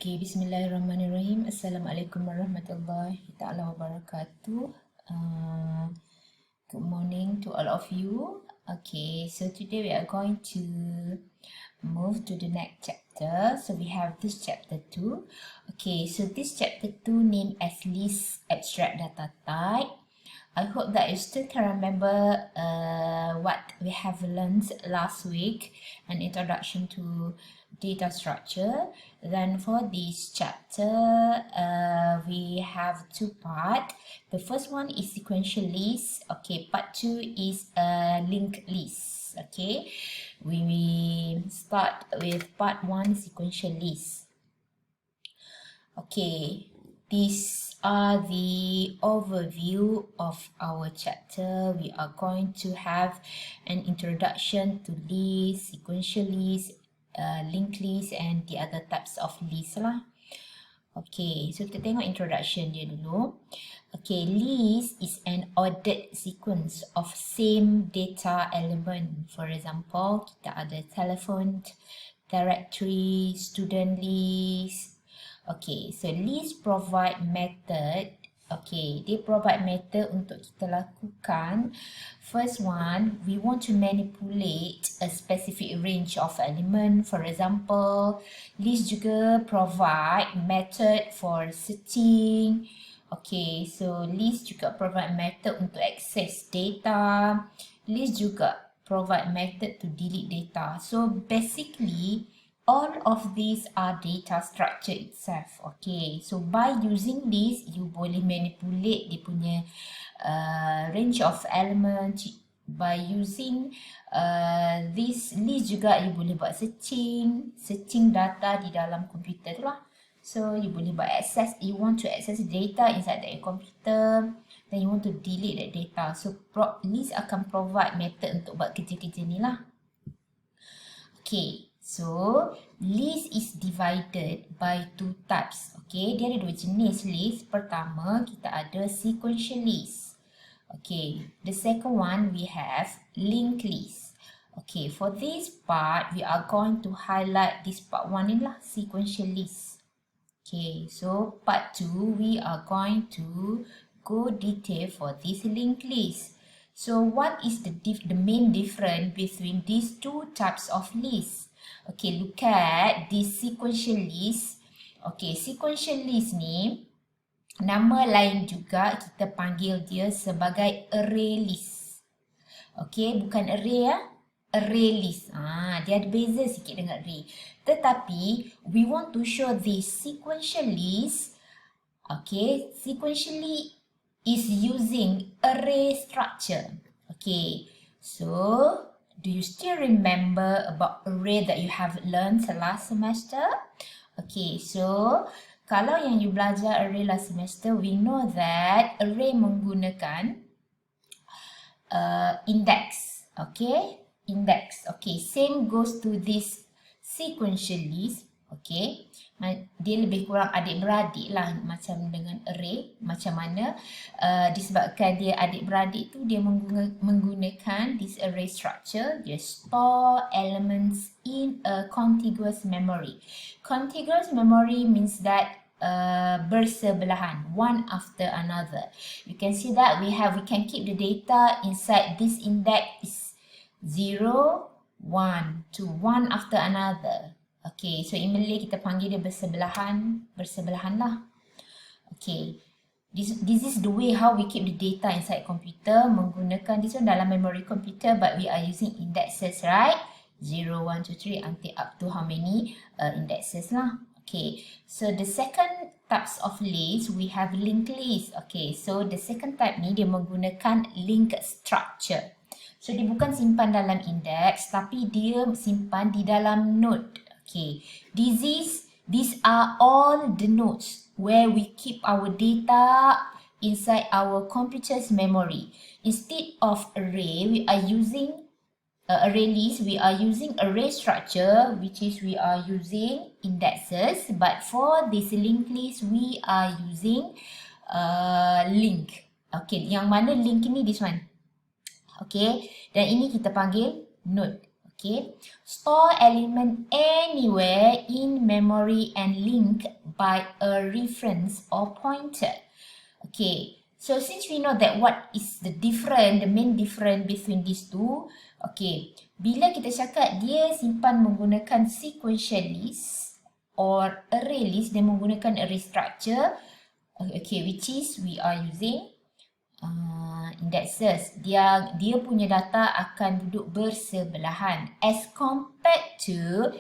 Okay, bismillahirrahmanirrahim. Assalamualaikum warahmatullahi taala wabarakatuh. Good morning to all of you. Okay, so today we are going to move to the next chapter. So we have this chapter 2. Okay, so this chapter 2 named as list abstract data type. I hope that you still can remember what we have learned last week, an introduction to data structure. Then for this chapter, we have two parts. The first one is sequential list. Okay, part 2 is a linked list. Okay, we start with part 1, sequential list. Okay, these are the overview of our chapter. We are going to have an introduction to list, sequential list, linked list and the other types of list lah. Okay, so kita tengok introduction dia dulu. Okay, list is an ordered sequence of same data element. For example, kita ada telephone directory, student list. Okay, so list provide method. Okay, they provide method untuk kita lakukan. First one, we want to manipulate a specific range of element. For example, list juga provide method for searching. Okay, so list juga provide method untuk access data. List juga provide method to delete data. So basically, all of these are data structure itself. Okay, so by using this, you boleh manipulate dia punya range of element. By using this list juga, you boleh buat searching data di dalam komputer tu lah. So you boleh buat access, you want to access data inside the computer, then you want to delete that data. So list akan provide method untuk buat kerja-kerja ni lah. Okay. So, list is divided by two types. Okay, dia ada dua jenis list. Pertama, kita ada sequential list. Okay, the second one we have linked list. Okay, for this part, we are going to highlight this part 1 ni lah, sequential list. Okay, so part 2, we are going to go detail for this linked list. So, what is the main difference between these two types of lists? Okay, look at this sequential list. Okay, sequential list ni, nama lain juga kita panggil dia sebagai Arraylist. Okay, bukan array ya, Arraylist. Dia ada beza sikit dengan array. Tetapi, we want to show this sequential list. Okay, sequentially is using array structure. Okay, so do you still remember about array that you have learned last semester? Okay, so kalau yang you belajar array last semester, we know that array menggunakan index. Okay, index. Okay, same goes to this sequential list. Okay, dia lebih kurang adik-beradik lah macam dengan array. Macam mana? Disebabkan dia adik-beradik tu, dia menggunakan this array structure. Dia store elements in a contiguous memory. Contiguous memory means that bersebelahan, one after another. You can see that we can keep the data inside this index is 0, 1 to 1 after another. Okay, so in Malay kita panggil dia bersebelahan lah. Okay, this is the way how we keep the data inside computer, menggunakan this one dalam memory computer, but we are using indexes, right? 0, 1, 2, 3 until up to how many indexes lah. Okay, so the second types of list, we have linked list. Okay, so the second type ni dia menggunakan linked structure. So dia bukan simpan dalam index, tapi dia simpan di dalam node. Okay, these are all the nodes where we keep our data inside our computer's memory. Instead of array, we are using array list. We are using array structure, which is we are using indexes. But for this linked list, we are using link. Okay, yang mana link ni this one. Okay, dan ini kita panggil node. Okay, store element anywhere in memory and link by a reference or pointer. Okay, so since we know that what is the main difference between these two, okay, bila kita cakap dia simpan menggunakan sequential list or array list, dia menggunakan array structure, okay, which is we are using indexes. Dia punya data akan duduk bersebelahan as compared to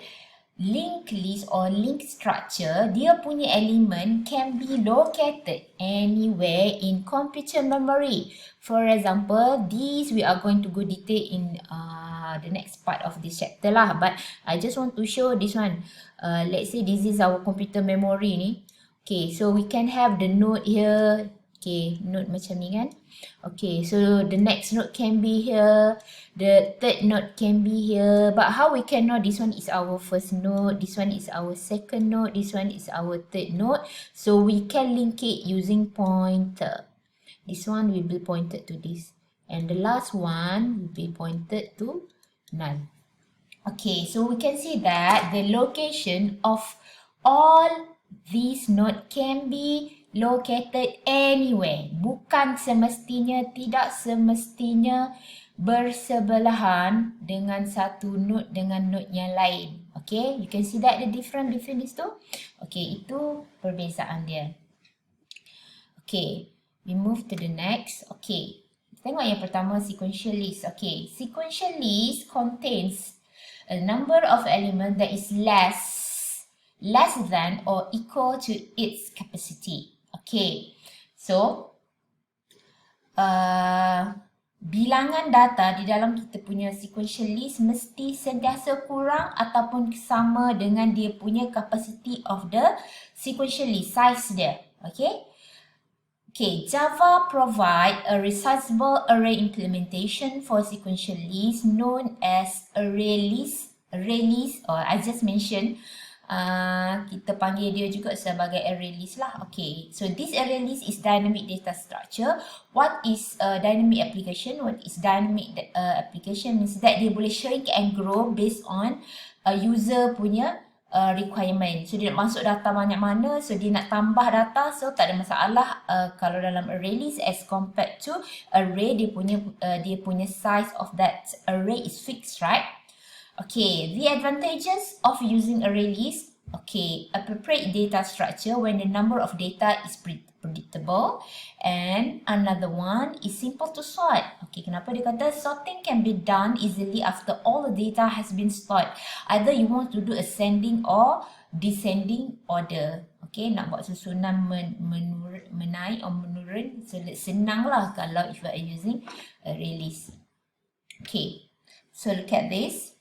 linked list or linked structure. Dia punya element can be located anywhere in computer memory. For example, these we are going to go detail in the next part of this chapter lah, but I just want to show this one. Let's say this is our computer memory ni. Okay, so we can have the node here. Okay, node macam ni kan. Okay, so the next node can be here. The third node can be here. But how we can know this one is our first node, this one is our second node, this one is our third node. So we can link it using pointer. This one will be pointed to this. And the last one will be pointed to null. Okay, so we can see that the location of all these nodes can be located anywhere. Bukan semestinya, tidak semestinya bersebelahan dengan satu node dengan node yang lain. Okay, you can see that the difference between these two. Okay, itu perbezaan dia. Okay, we move to the next. Okay, tengok yang pertama, sequential list. Okay, sequential list contains a number of elements that is less than or equal to its capacity. Okay, so bilangan data di dalam kita punya sequential list mesti sentiasa kurang ataupun sama dengan dia punya capacity of the sequential list, size dia. Okay, okay, Java provide a resizable array implementation for sequential list known as Arraylist, or I just mentioned. Kita panggil dia juga sebagai array list lah. Okay, so this array list is dynamic data structure. What is dynamic application? What is dynamic application means that dia boleh shrink and grow based on user punya requirement. So dia nak masuk data banyak mana, so dia nak tambah data, so tak ada masalah. Kalau dalam array list as compared to array, dia punya size of that array is fixed, right? Okay, the advantages of using array list. Okay, appropriate data structure when the number of data is predictable, and another one is simple to sort. Okay, kenapa dia kata sorting can be done easily after all the data has been stored. Either you want to do ascending or descending order. Okay, nak buat susunan menaik atau menurun, so senang lah kalau if you are using array list. Okay, so look at this.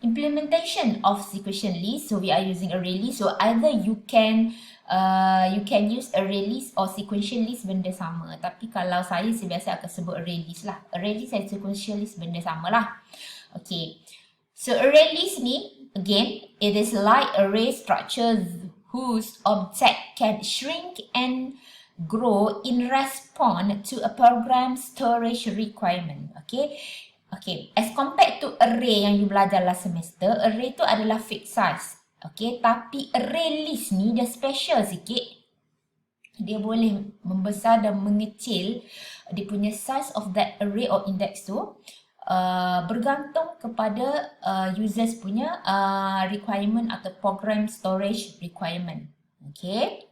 Implementation of sequential list. So we are using array list. So either you can use array list or sequential list, benda sama. Tapi kalau saya biasa akan sebut array list lah. Array list dan sequential list benda sama lah. Okay. So array list ni, again, it is like array structure whose object can shrink and grow in response to a program storage requirement. Okay. Okay, as compared to array yang you belajar last semester, array tu adalah fixed size. Okay, tapi array list ni dia special sikit. Dia boleh membesar dan mengecil dia punya size of that array or index tu bergantung kepada users punya requirement atau program storage requirement. Okay,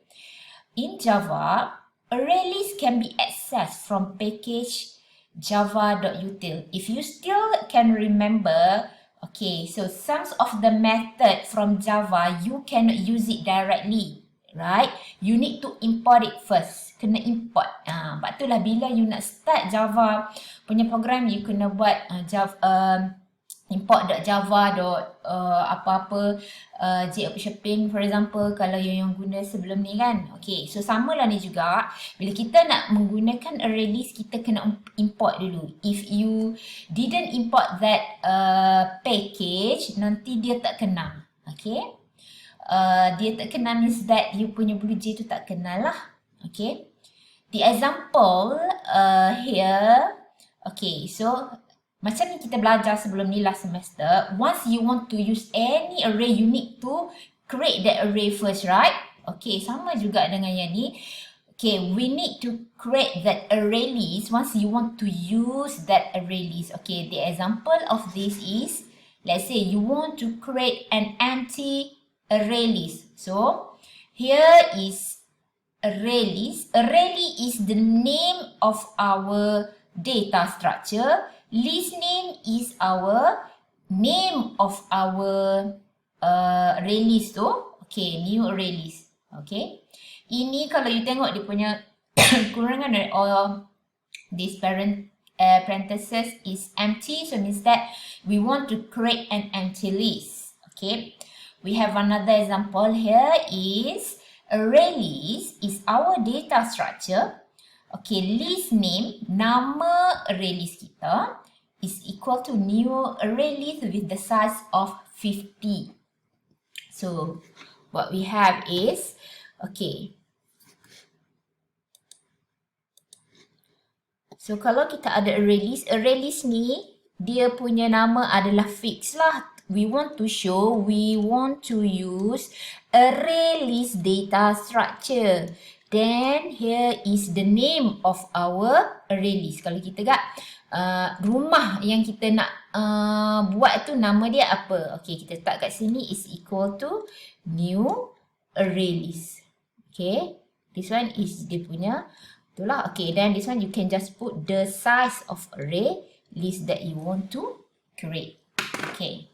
in Java, array list can be accessed from package java.util. If you still can remember, okay, so some of the method from Java, you cannot use it directly, right? You need to import it first. Kena import. Sebab itulah bila you nak start Java punya program, you kena buat import.java. Apa-apa J-shipping, for example, kalau yang guna sebelum ni kan. Okay, so sama lah ni juga. Bila kita nak menggunakan array list, kita kena import dulu. If you didn't import that package, nanti dia tak kenal. Okay, dia tak kenal means that you punya blue J tu tak kenal lah. Okay, the example here. Okay, so macam yang kita belajar sebelum ni last semester, once you want to use any array, you need to create that array first, right? Okay, sama juga dengan yang ni. Okay, we need to create that array list once you want to use that array list. Okay, the example of this is, let's say you want to create an empty array list. So, here is array list. Array list is the name of our data structure. List name is our name of our array list tu. Okay, new array list. Okay. Ini kalau you tengok dia punya kurangan dari all this parenthesis is empty. So means that we want to create an empty list. Okay. We have another example here is array list is our data structure. Okay, list name, nama array list kita is equal to new array list with the size of 50. So, what we have is, okay. So, kalau kita ada array list ni, dia punya nama adalah fixed lah. We want to use array list data structure. Then here is the name of our array list. Kalau kita rumah yang kita nak buat tu nama dia apa? Okay, kita letak kat sini is equal to new array list. Okay, this one is dia punya itulah. Okay, then this one you can just put the size of array list that you want to create. Okay.